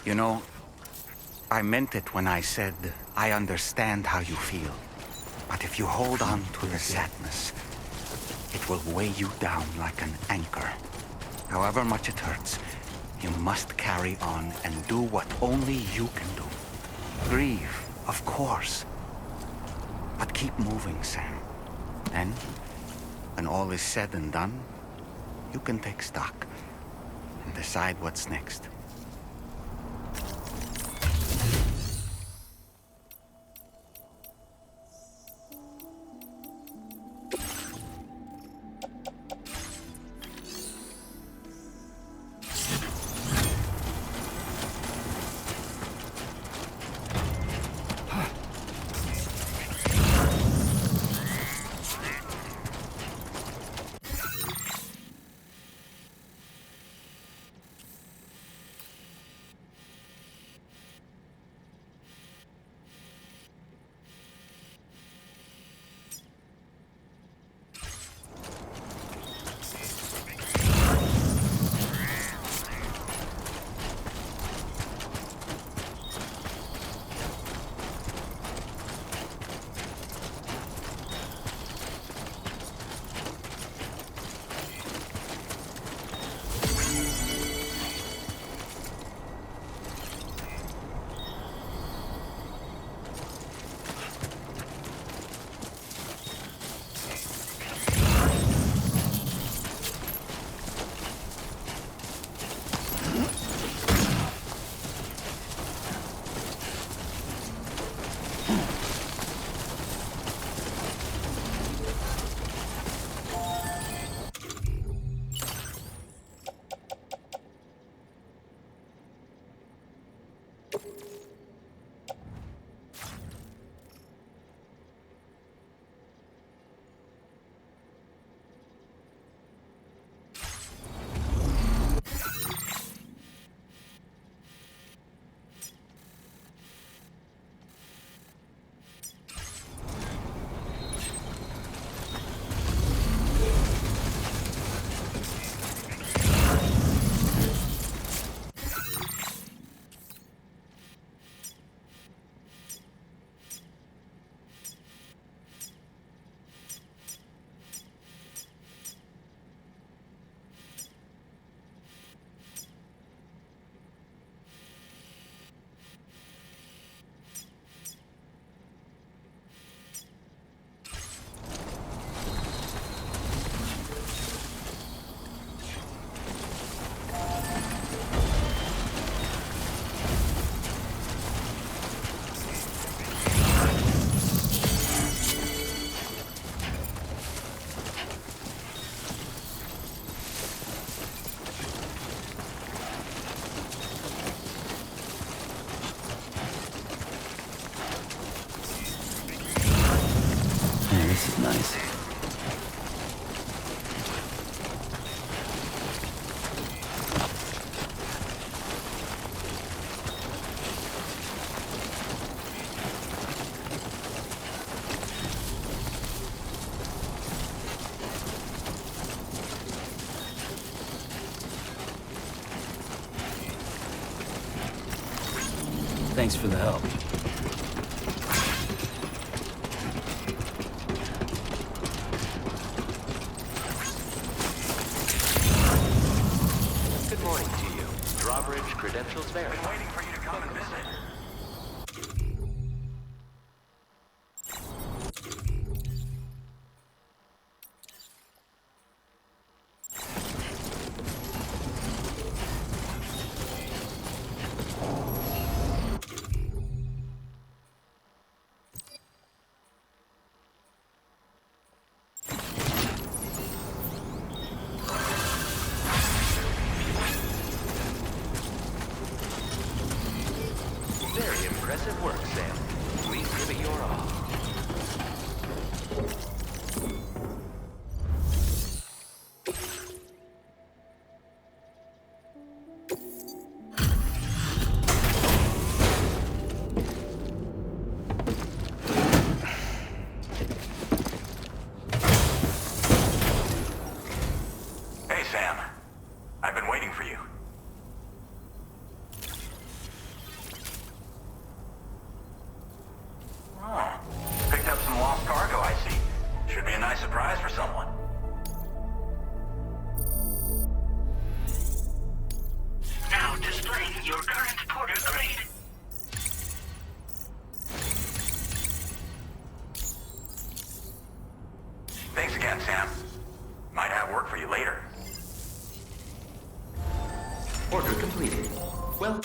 You know, I meant it when I said I understand how you feel. But if you hold on to the sadness, it will weigh you down like an anchor. However much it hurts, you must carry on and do what only you can do. Grieve, of course. But keep moving, Sam. Then, when all is said and done, you can take stock and decide what's next. This is nice. Thanks for the help. Good morning to you. Drawbridge credentials verified. Been waiting for you to come and visit. Very impressive work, Sam. Please give it your all. Hey, Sam. I've been waiting for you. Order completed. Well...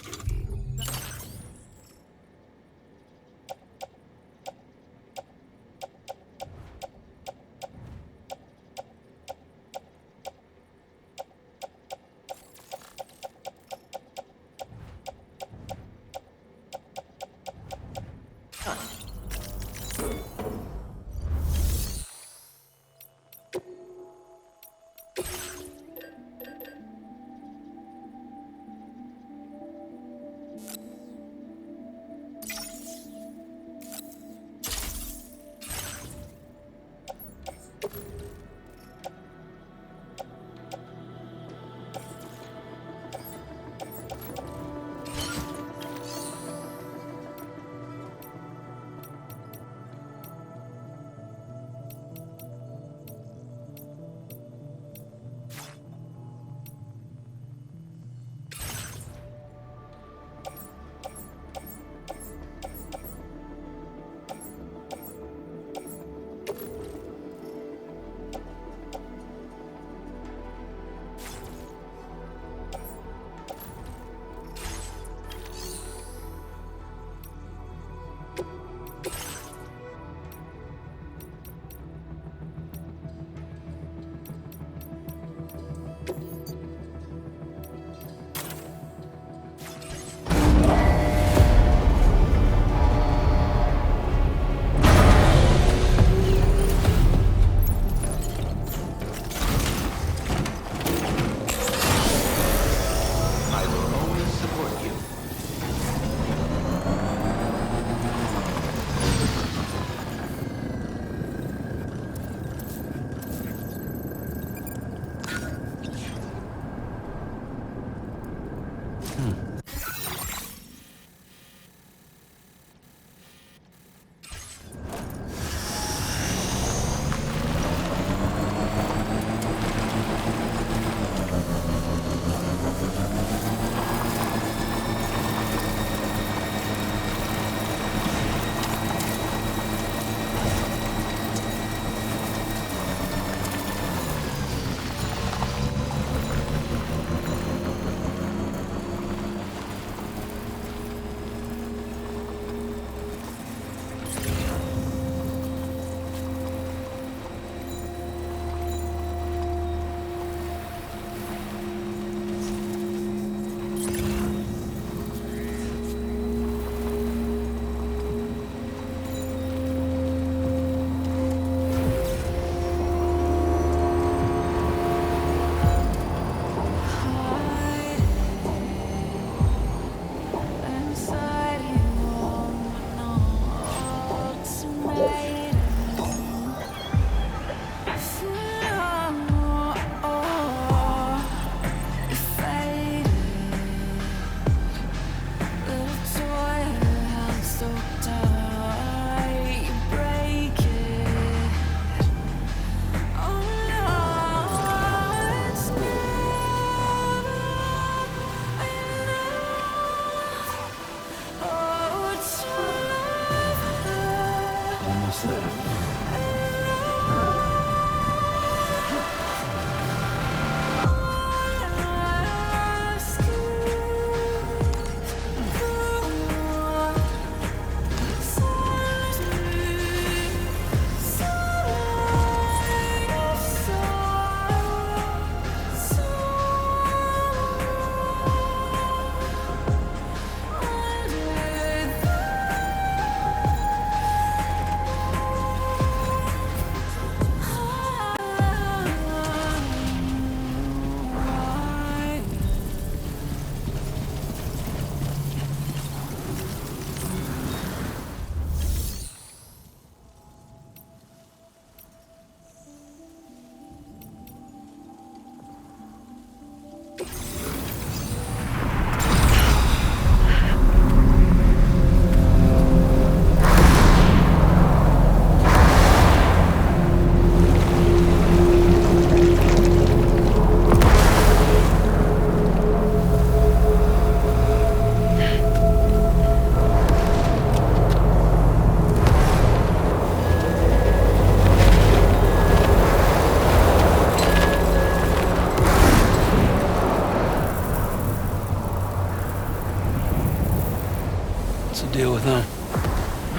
deal with them?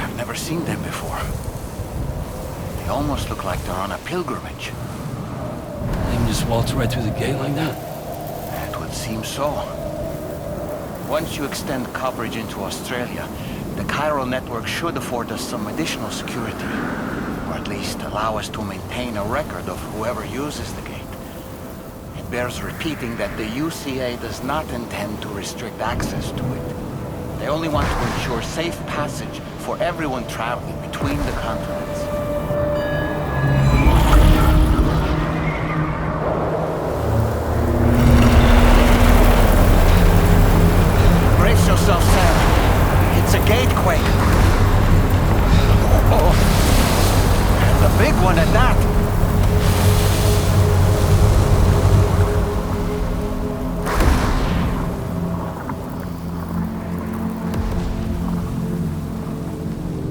I've never seen them before. They almost look like they're on a pilgrimage. They can just waltz right through the gate like that? It would seem so. Once you extend coverage into Australia, the chiral network should afford us some additional security. Or at least allow us to maintain a record of whoever uses the gate. It bears repeating that the UCA does not intend to restrict access to it. They only want to ensure safe passage for everyone traveling between the continents. Brace yourself, Sam. It's a gatequake. Oh, and a big one at that.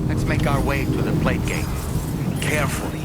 Let's make our way to the plate gate. Carefully.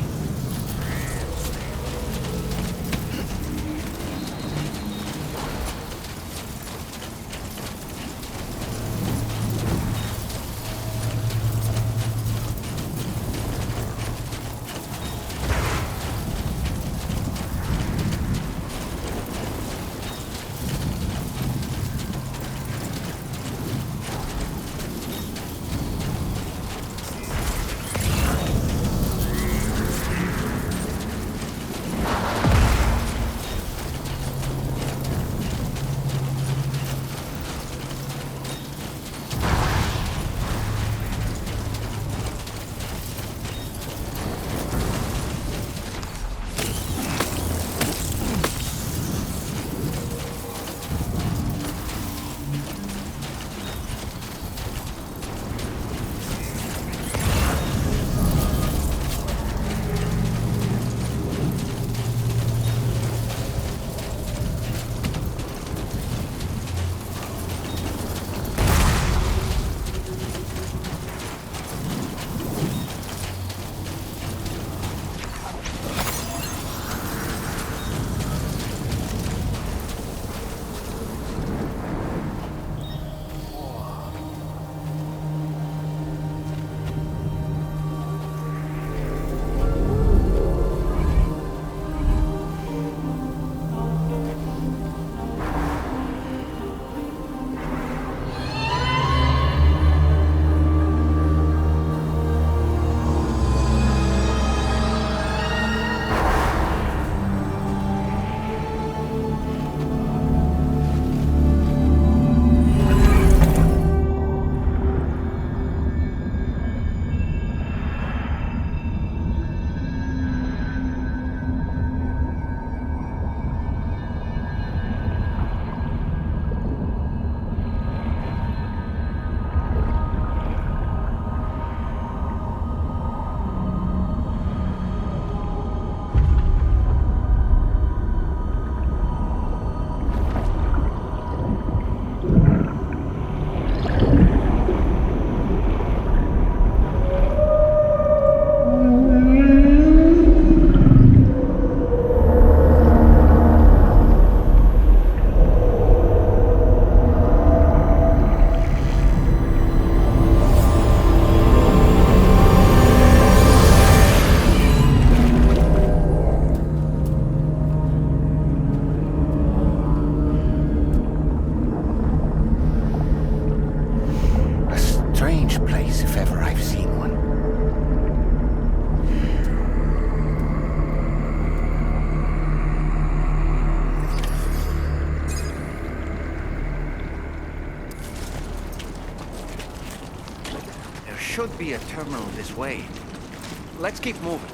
Should be a terminal this way. Let's keep moving.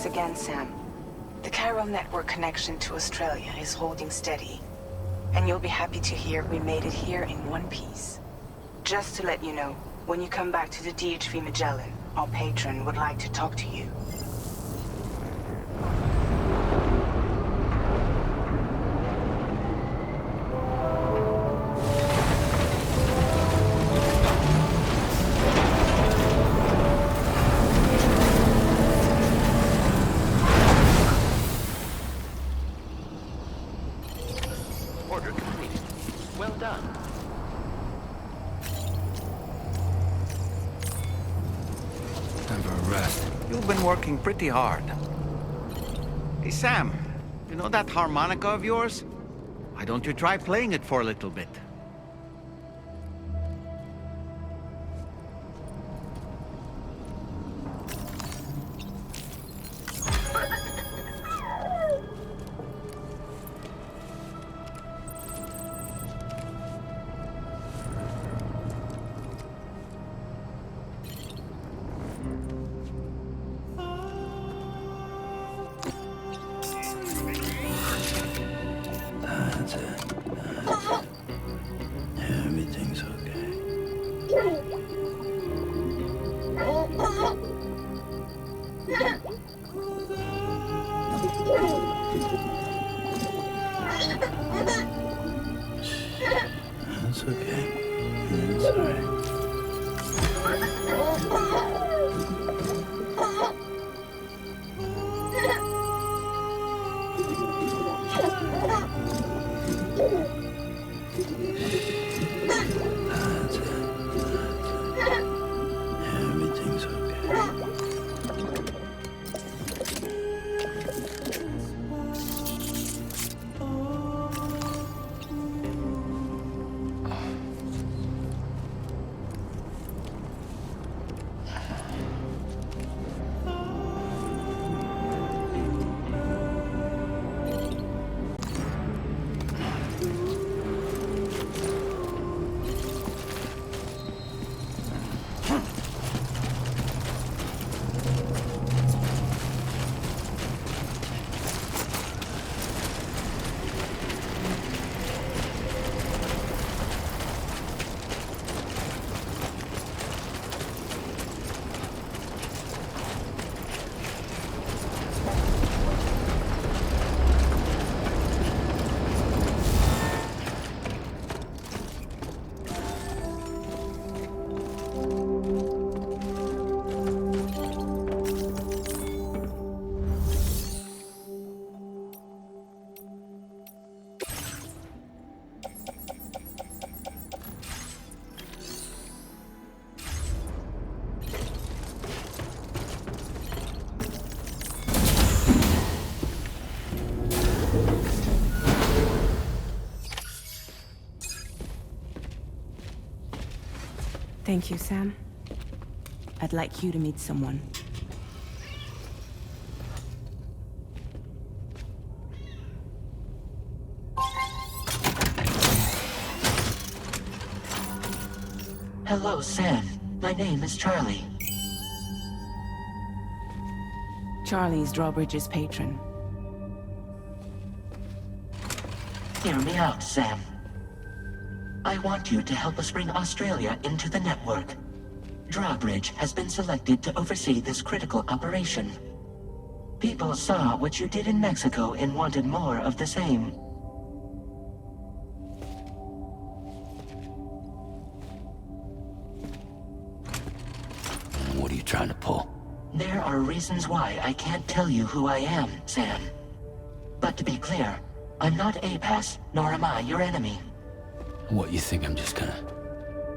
Thanks again, Sam. The chiral network connection to Australia is holding steady. And you'll be happy to hear we made it here in one piece. Just to let you know, when you come back to the DHV Magellan, our patron would like to talk to you. Order completed. Well done. Time for a rest. You've been working pretty hard. Hey, Sam, you know that harmonica of yours? Why don't you try playing it for a little bit? That's it. Everything's okay. That's okay. It's alright. That's it. Everything's okay. Thank you, Sam. I'd like you to meet someone. Hello, Sam. My name is Charlie. Charlie's Drawbridge's patron. Hear me out, Sam. I want you to help us bring Australia into the network. Drawbridge has been selected to oversee this critical operation. People saw what you did in Mexico and wanted more of the same. What are you trying to pull? There are reasons why I can't tell you who I am, Sam. But to be clear, I'm not APAS, nor am I your enemy. What, you think I'm just gonna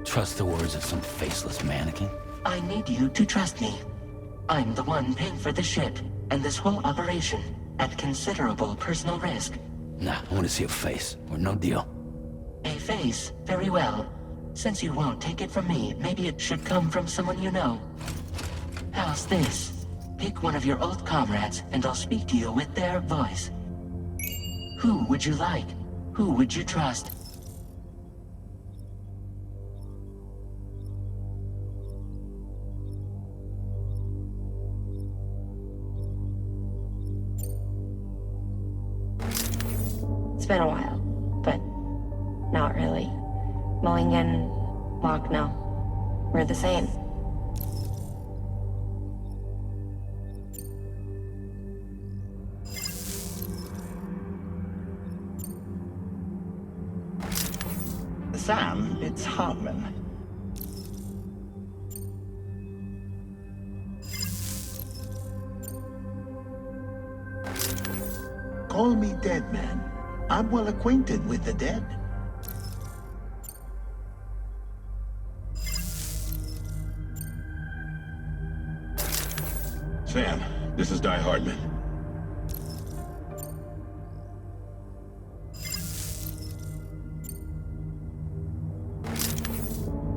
trust the words of some faceless mannequin? I need you to trust me. I'm the one paying for the ship and this whole operation at considerable personal risk. Nah, I want to see a face, or no deal. A face, very well. Since you won't take it from me, maybe it should come from someone you know. How's this? Pick one of your old comrades, and I'll speak to you with their voice. Who would you like? Who would you trust? It's been a while, but not really. Mulligan, Locke, no. We're the same. Sam, it's Hartman. Call me dead man. I'm well acquainted with the dead. Sam, this is Di Hardman.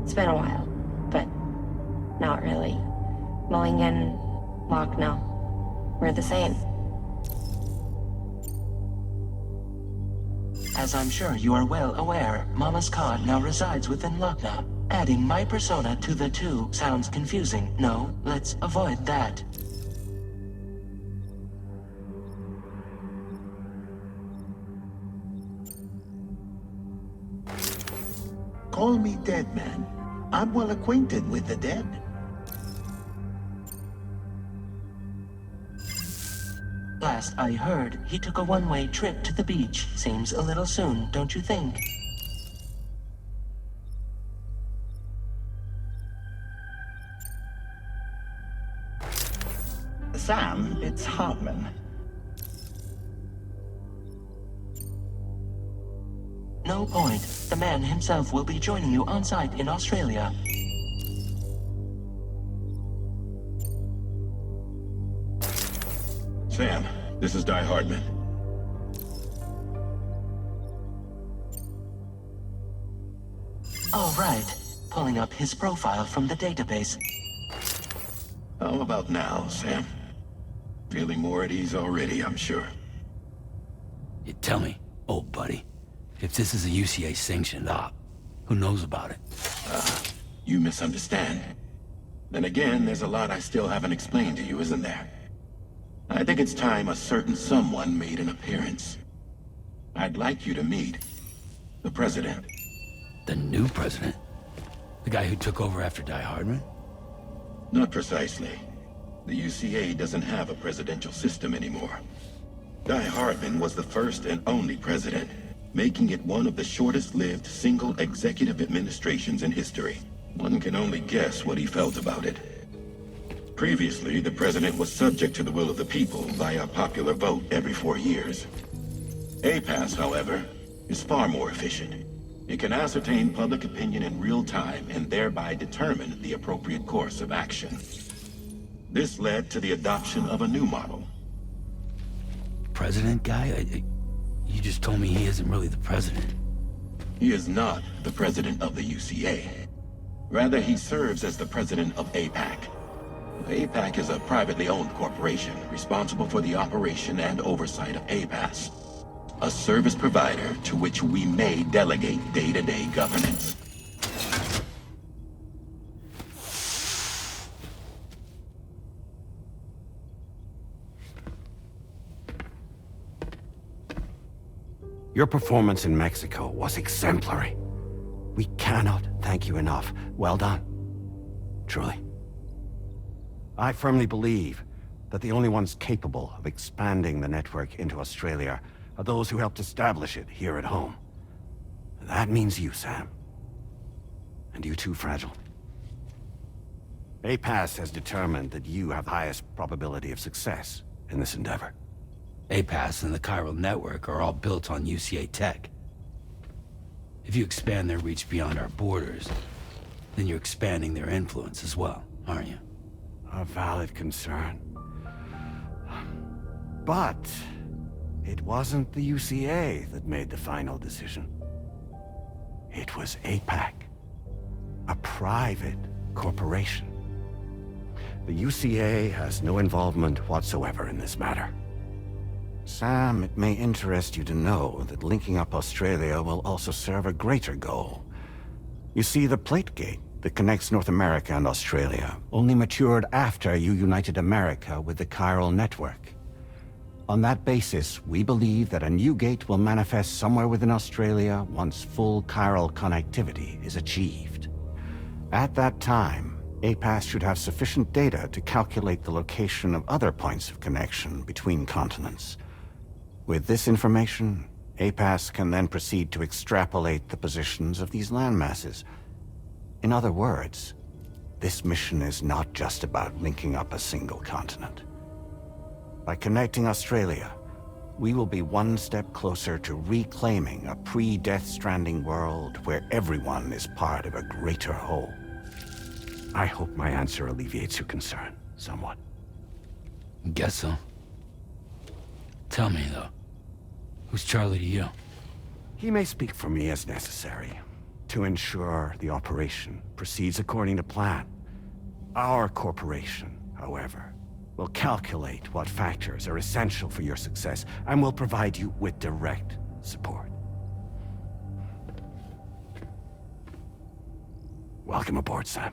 It's been a while, but not really. Mulligan, Locke, no. We're the same. As I'm sure you are well aware, Mama's card now resides within Lochna. Adding my persona to the two sounds confusing. No, let's avoid that. Call me dead man. I'm well acquainted with the dead. Last I heard, he took a one-way trip to the beach. Seems a little soon, don't you think? Sam, it's Hartman. No point. The man himself will be joining you on site in Australia. Sam, this is Di Hardman. All right. Pulling up his profile from the database. How about now, Sam? Feeling more at ease already, I'm sure. You tell me, old buddy, if this is a UCA-sanctioned op, who knows about it? You misunderstand. Then again, there's a lot I still haven't explained to you, isn't there? I think it's time a certain someone made an appearance. I'd like you to meet the President. The new president? The guy who took over after Di Hardman? Not precisely. The UCA doesn't have a presidential system anymore. Di Hardman was the first and only president, making it one of the shortest-lived single executive administrations in history. One can only guess what he felt about it. Previously, the president was subject to the will of the people via a popular vote every 4 years. APAS, however, is far more efficient. It can ascertain public opinion in real time and thereby determine the appropriate course of action. This led to the adoption of a new model. President guy? You just told me he isn't really the president. He is not the president of the UCA. Rather, he serves as the president of APAC. APAC is a privately owned corporation responsible for the operation and oversight of APAS, a service provider to which we may delegate day-to-day governance. Your performance in Mexico was exemplary. We cannot thank you enough. Well done. Truly. I firmly believe that the only ones capable of expanding the network into Australia are those who helped establish it here at home. That means you, Sam. And you too, Fragile. APAS has determined that you have the highest probability of success in this endeavor. APAS and the chiral network are all built on UCA tech. If you expand their reach beyond our borders, then you're expanding their influence as well, aren't you? A valid concern. But it wasn't the UCA that made the final decision. It was APAC, a private corporation. The UCA has no involvement whatsoever in this matter. Sam, it may interest you to know that linking up Australia will also serve a greater goal. You see, the plate gate that connects North America and Australia only matured after you united America with the chiral network. On that basis, we believe that a new gate will manifest somewhere within Australia once full chiral connectivity is achieved. At that time, APAS should have sufficient data to calculate the location of other points of connection between continents. With this information, APAS can then proceed to extrapolate the positions of these landmasses. In other words, this mission is not just about linking up a single continent. By connecting Australia, we will be one step closer to reclaiming a pre-Death Stranding world where everyone is part of a greater whole. I hope my answer alleviates your concern somewhat. Guess so. Tell me, though, who's Charlie to you? He may speak for me as necessary, to ensure the operation proceeds according to plan. Our corporation, however, will calculate what factors are essential for your success and will provide you with direct support. Welcome aboard, Sam.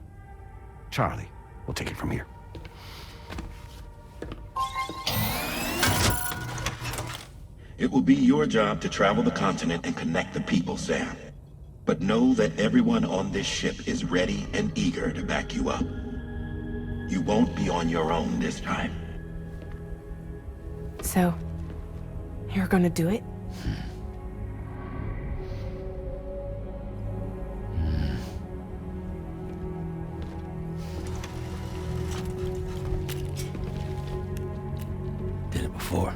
Charlie, we'll take it from here. It will be your job to travel the continent and connect the people, Sam. But know that everyone on this ship is ready and eager to back you up. You won't be on your own this time. So, you're gonna do it? Did it before.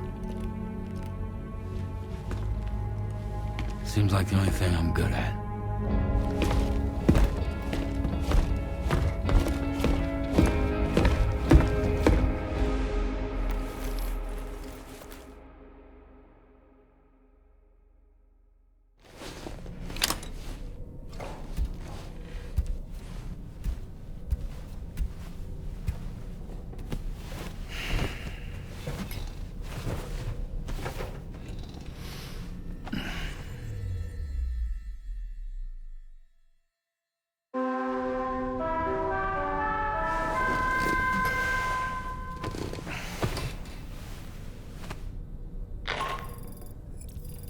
Seems like the only thing I'm good at.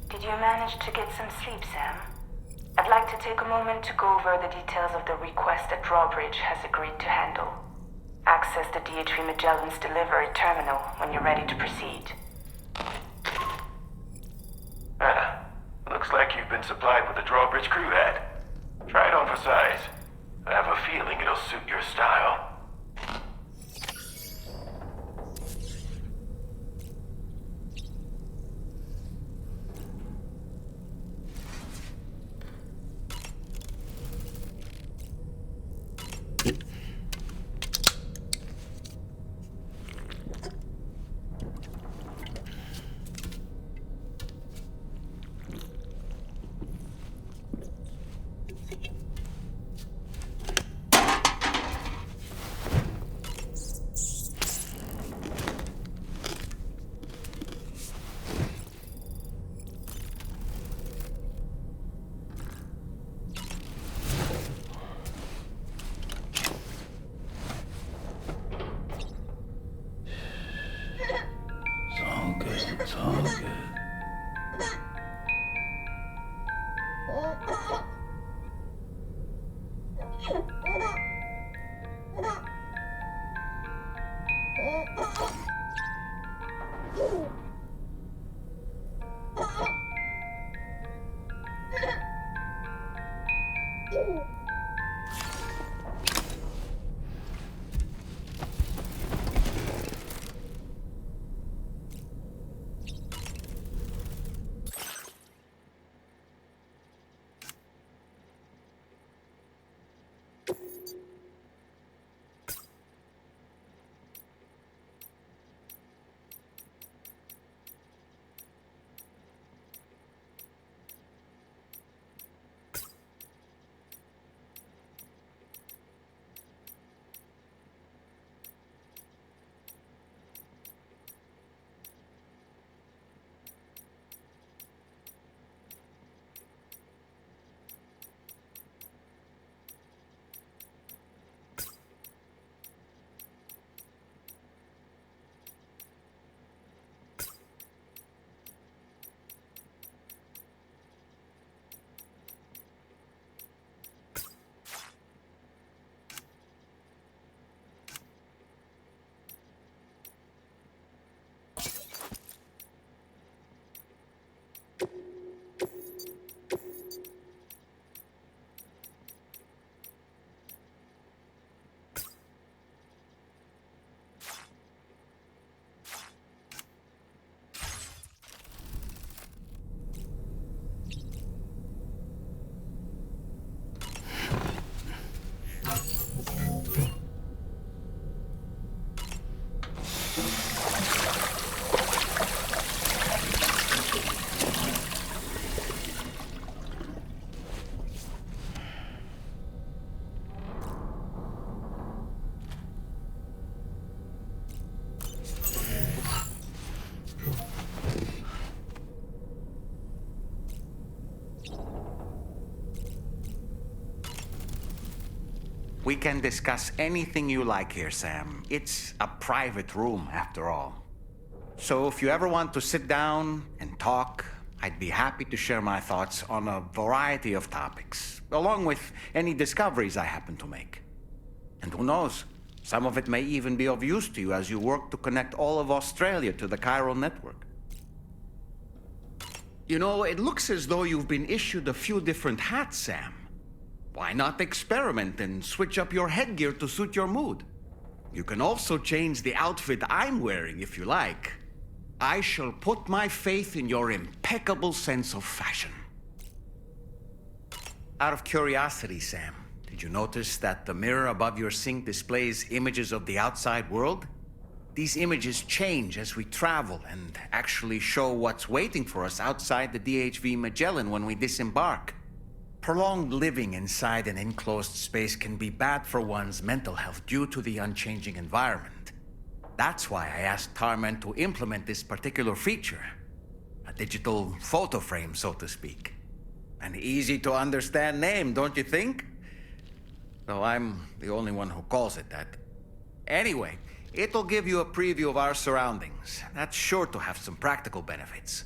Did you manage to get some sleep, Sam? I'd like to take a moment to go over the details of the request that Drawbridge has agreed to handle. Access the DHV Magellan's delivery terminal when you're ready to proceed. Looks like you've been supplied with a Drawbridge crew hat. Try it on for size. I have a feeling it'll suit your style. We can discuss anything you like here, Sam. It's a private room, after all. So if you ever want to sit down and talk, I'd be happy to share my thoughts on a variety of topics, along with any discoveries I happen to make. And who knows, some of it may even be of use to you as you work to connect all of Australia to the chiral network. You know, it looks as though you've been issued a few different hats, Sam. Why not experiment and switch up your headgear to suit your mood? You can also change the outfit I'm wearing if you like. I shall put my faith in your impeccable sense of fashion. Out of curiosity, Sam, did you notice that the mirror above your sink displays images of the outside world? These images change as we travel and actually show what's waiting for us outside the DHV Magellan when we disembark. Prolonged living inside an enclosed space can be bad for one's mental health due to the unchanging environment. That's why I asked Tarman to implement this particular feature. A digital photo frame, so to speak. An easy to understand name, don't you think? Though I'm the only one who calls it that. Anyway, it'll give you a preview of our surroundings. That's sure to have some practical benefits.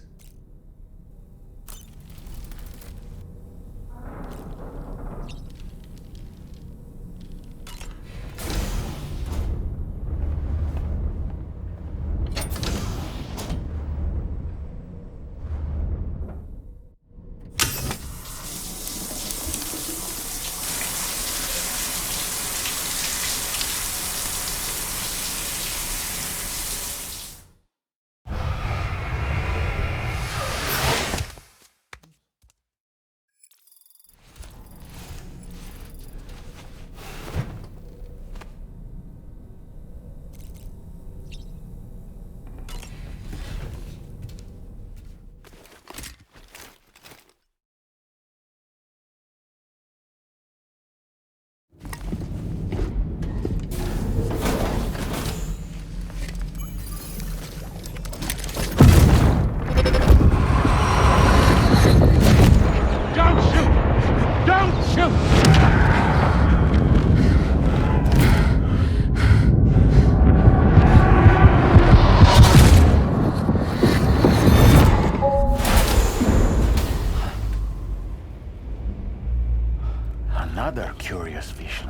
Another curious vision.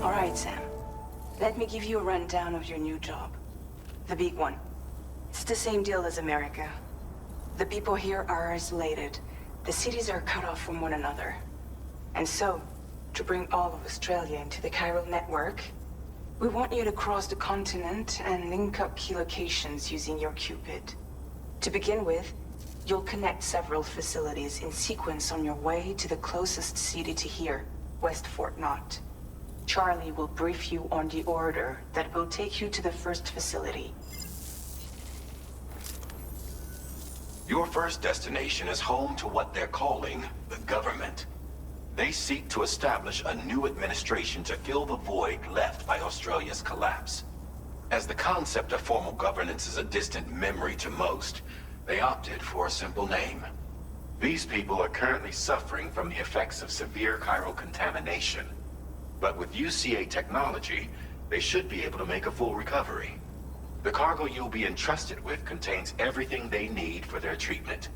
All right, Sam. Let me give you a rundown of your new job. The big one. It's the same deal as America. The people here are isolated. The cities are cut off from one another. And so, to bring all of Australia into the chiral network, we want you to cross the continent and link up key locations using your Cupid. To begin with, you'll connect several facilities in sequence on your way to the closest city to here, West Fort Knott. Charlie will brief you on the order that will take you to the first facility. Your first destination is home to what they're calling the government. They seek to establish a new administration to fill the void left by Australia's collapse. As the concept of formal governance is a distant memory to most, they opted for a simple name. These people are currently suffering from the effects of severe chiral contamination. But with UCA technology, they should be able to make a full recovery. The cargo you'll be entrusted with contains everything they need for their treatment.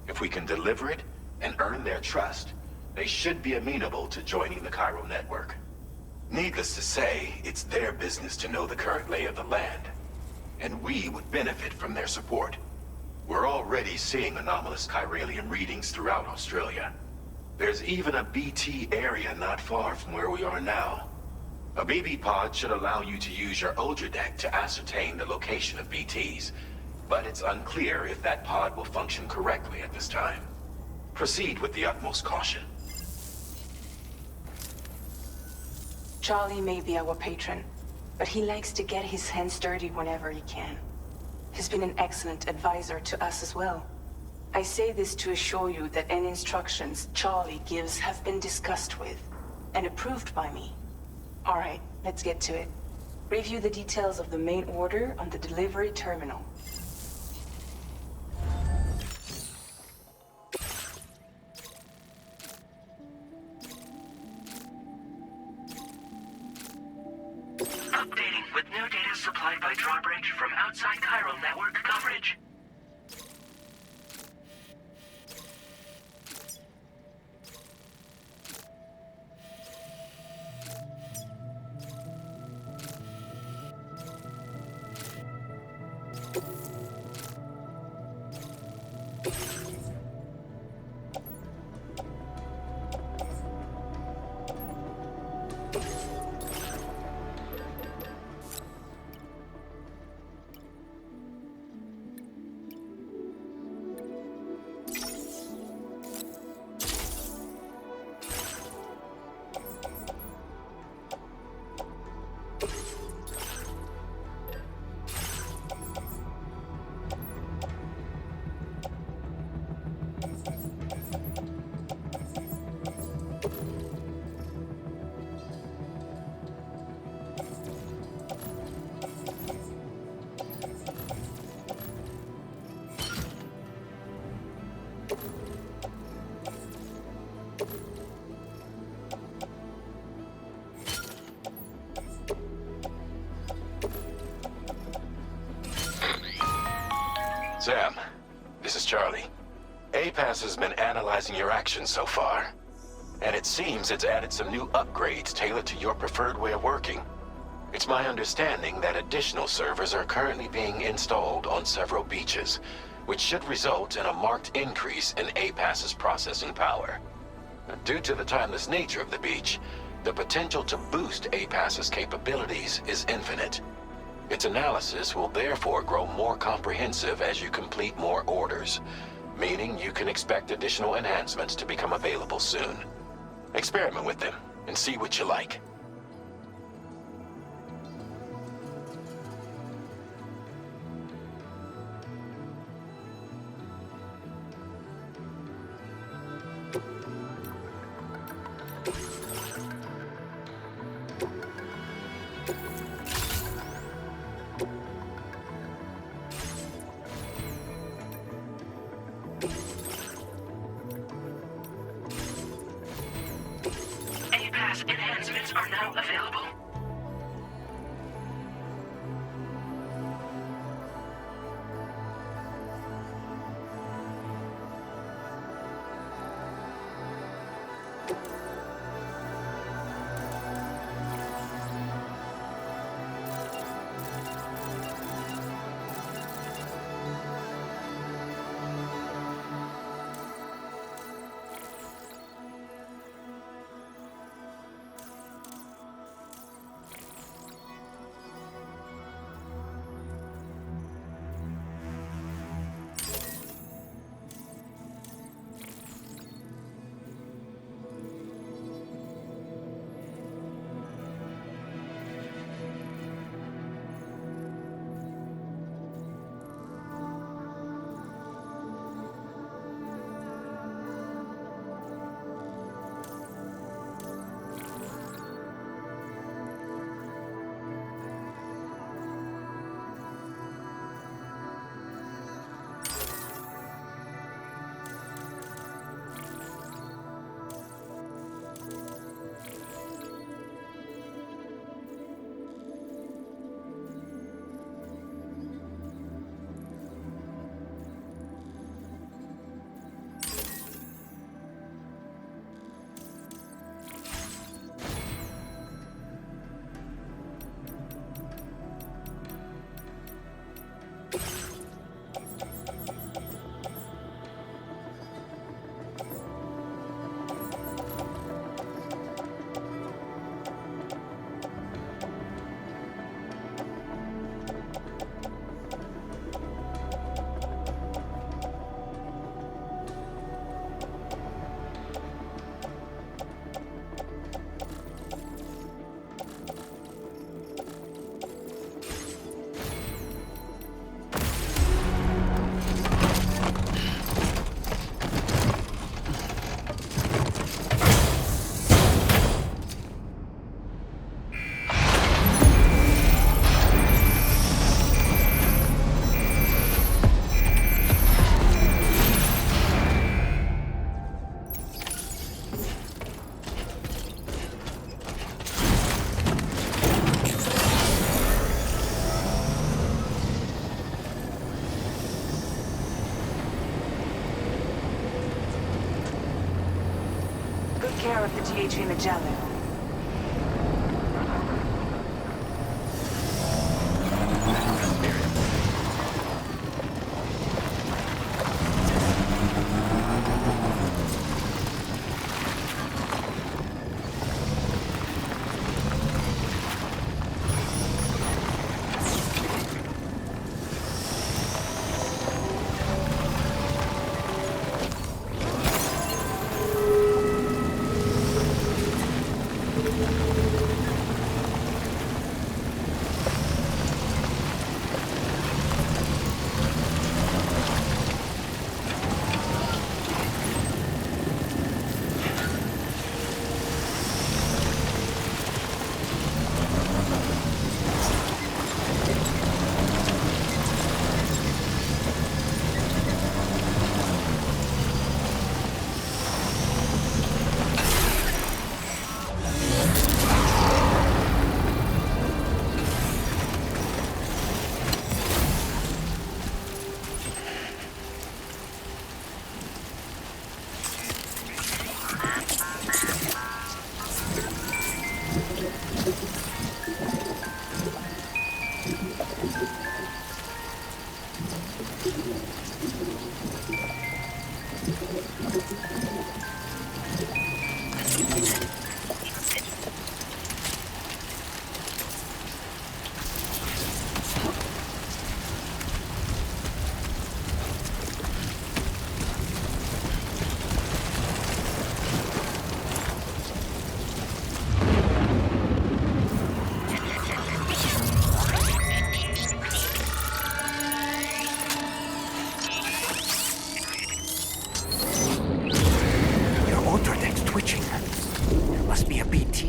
If we can deliver it and earn their trust, they should be amenable to joining the chiral network. Needless to say, it's their business to know the current lay of the land, and we would benefit from their support. We're already seeing anomalous chiralian readings throughout Australia. There's even a BT area not far from where we are now. A BB pod should allow you to use your Ultra deck to ascertain the location of BTs, but it's unclear if that pod will function correctly at this time. Proceed with the utmost caution. Charlie may be our patron, but he likes to get his hands dirty whenever he can. He's been an excellent advisor to us as well. I say this to assure you that any instructions Charlie gives have been discussed with and approved by me. All right, let's get to it. Review the details of the main order on the delivery terminal. Updating with new data supplied by drawbridge from outside chiral network coverage. Sam, this is Charlie. APAS has been analyzing your actions so far, and it seems it's added some new upgrades tailored to your preferred way of working. It's my understanding that additional servers are currently being installed on several beaches, which should result in a marked increase in APAS's processing power. Due to the timeless nature of the beach, the potential to boost APAS's capabilities is infinite. Its analysis will therefore grow more comprehensive as you complete more orders, meaning you can expect additional enhancements to become available soon. Experiment with them and see what you like. APAS enhancements are now available. care of the THV Magellan.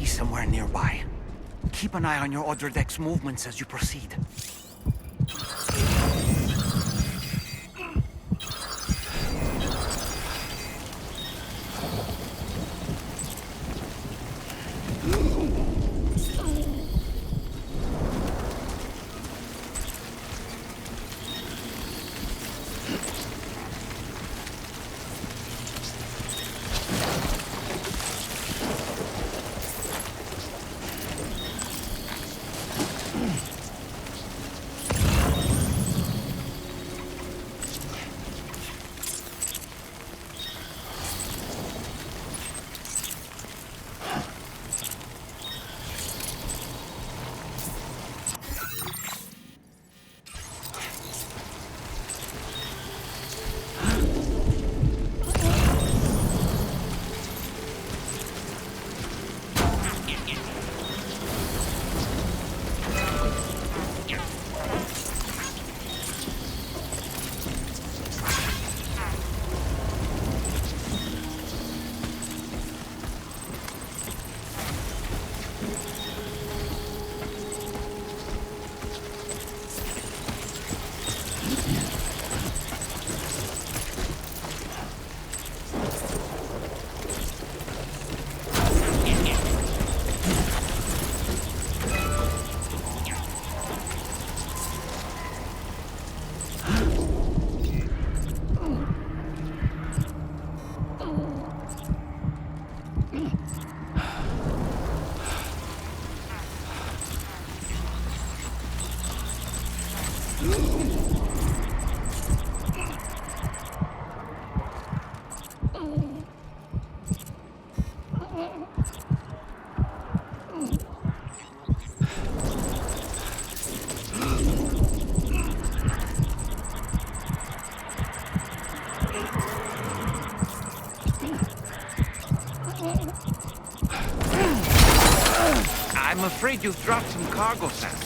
Somewhere nearby. Keep an eye on your other deck's movements as you proceed. I'm afraid you've dropped some cargo, Sam.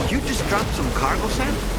Did you just drop some cargo, Sam?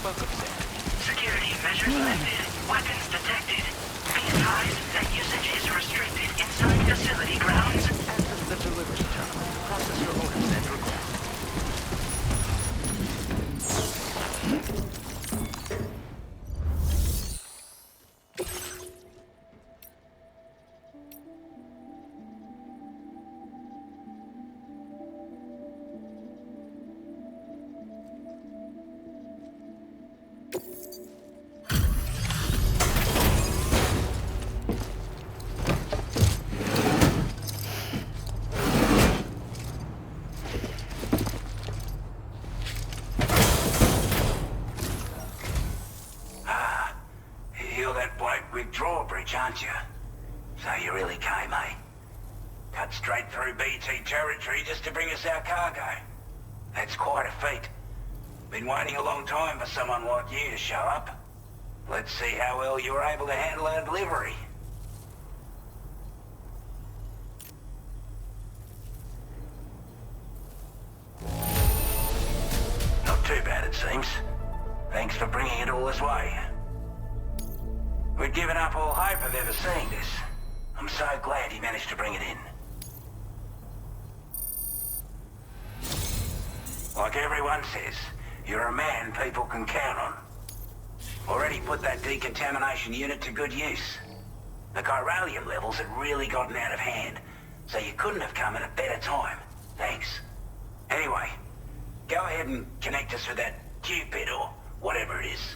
Welcome, Sam. Security measures lifted. Weapons detected. Be advised that usage is restricted inside facility grounds. Access the delivery terminal to process your orders and requests. You're that bloke with drawbridge, aren't you? So you really came, eh? Cut straight through BT territory just to bring us our cargo. That's quite a feat. Been waiting a long time for someone like you to show up. Let's see how well you were able to handle our delivery. Not too bad, it seems. Thanks for bringing it all this way. We'd given up all hope of ever seeing this. I'm so glad you managed to bring it in. Like everyone says, you're a man people can count on. Already put that decontamination unit to good use. The chiralium levels had really gotten out of hand, so you couldn't have come at a better time. Thanks. Anyway, go ahead and connect us with that Cupid or whatever it is.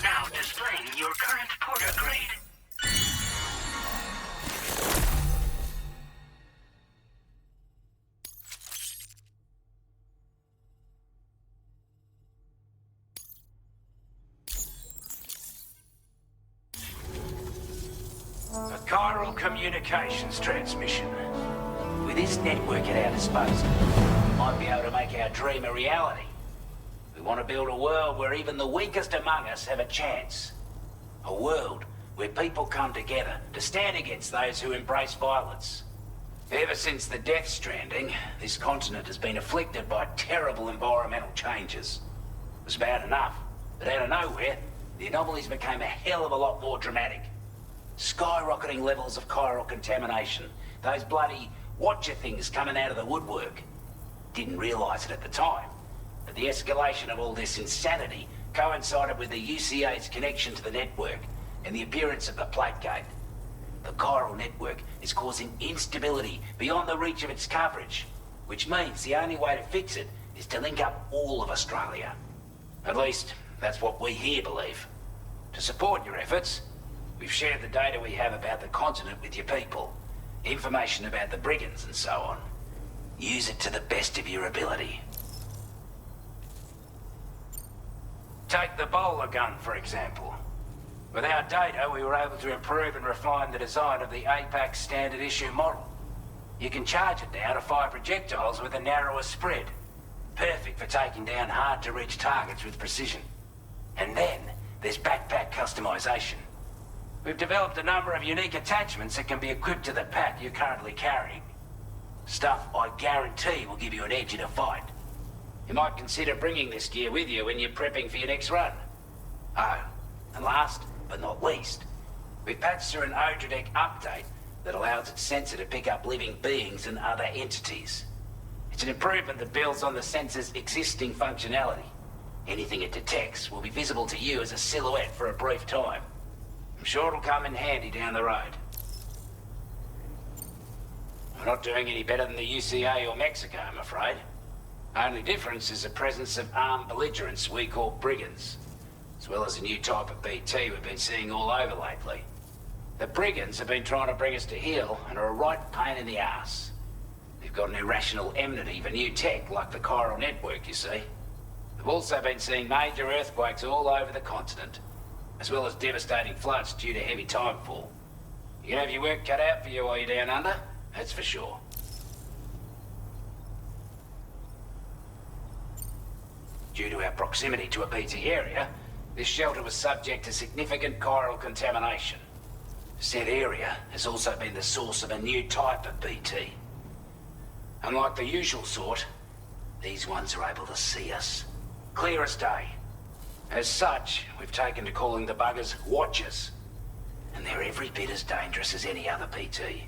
Now displaying your current porter grade. A chiral communications transmission. With this network at our disposal, we might be able to make our dream a reality. We want to build a world where even the weakest among us have a chance. A world where people come together to stand against those who embrace violence. Ever since the Death Stranding, this continent has been afflicted by terrible environmental changes. It was bad enough, but out of nowhere, the anomalies became a hell of a lot more dramatic. Skyrocketing levels of chiral contamination. Those bloody watcher things coming out of the woodwork. Didn't realize it at the time, but the escalation of all this insanity coincided with the UCA's connection to the network and the appearance of the plate gate. The chiral network is causing instability beyond the reach of its coverage, which means the only way to fix it is to link up all of Australia. At least, that's what we here believe. To support your efforts, we've shared the data we have about the continent with your people, information about the brigands and so on. Use it to the best of your ability. Take the bowler gun, for example. With our data, we were able to improve and refine the design of the APAC standard issue model. You can charge it now to fire projectiles with a narrower spread. Perfect for taking down hard-to-reach targets with precision. And then, there's backpack customization. We've developed a number of unique attachments that can be equipped to the pack you're currently carrying. Stuff I guarantee will give you an edge in a fight. You might consider bringing this gear with you when you're prepping for your next run. Oh, and last but not least, we've patched through an Odradek update that allows its sensor to pick up living beings and other entities. It's an improvement that builds on the sensor's existing functionality. Anything it detects will be visible to you as a silhouette for a brief time. I'm sure it'll come in handy down the road. We're not doing any better than the UCA or Mexico, I'm afraid. Only difference is the presence of armed belligerents we call brigands, as well as a new type of BT we've been seeing all over lately. The brigands have been trying to bring us to heel and are a right pain in the ass. They've got an irrational enmity for new tech like the chiral network, you see. They've also been seeing major earthquakes all over the continent, as well as devastating floods due to heavy timefall. You can have your work cut out for you while you're down under, that's for sure. Due to our proximity to a BT area, this shelter was subject to significant chiral contamination. Said area has also been the source of a new type of BT. Unlike the usual sort, these ones are able to see us. Clear as day. As such, we've taken to calling the buggers Watchers. And they're every bit as dangerous as any other BT.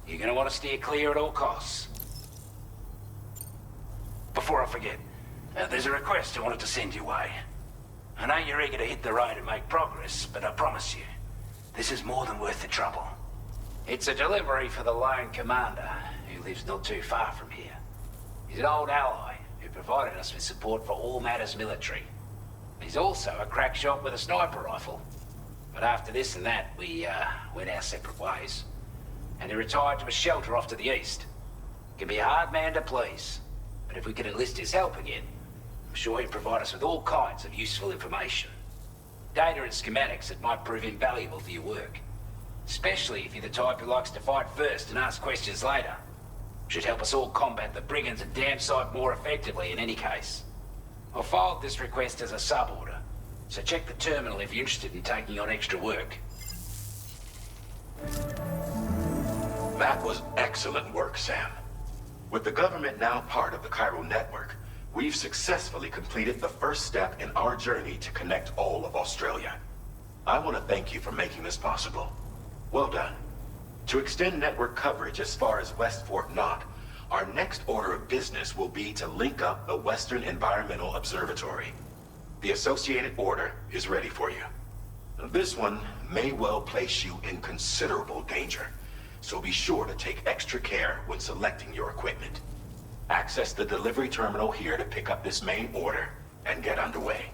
You're gonna want to steer clear at all costs. Before I forget, there's a request I wanted to send your way. I know you're eager to hit the road and make progress, but I promise you, this is more than worth the trouble. It's a delivery for the lone commander, who lives not too far from here. He's an old ally who provided us with support for all matters military. He's also a crack shot with a sniper rifle. But after this and that, we went our separate ways. And he retired to a shelter off to the east. Can be a hard man to please, but if we could enlist his help again, I'm sure he'd provide us with all kinds of useful information. Data and schematics that might prove invaluable for your work. Especially if you're the type who likes to fight first and ask questions later. Should help us all combat the brigands a damn sight more effectively in any case. I'll filed this request as a sub-order, so check the terminal if you're interested in taking on extra work. That was excellent work, Sam. With the government now part of the chiral network, we've successfully completed the first step in our journey to connect all of Australia. I want to thank you for making this possible. Well done. To extend network coverage as far as West Fort Knott, our next order of business will be to link up the Western Environmental Observatory. The associated order is ready for you. This one may well place you in considerable danger, so be sure to take extra care when selecting your equipment. Access the delivery terminal here to pick up this main order and get underway.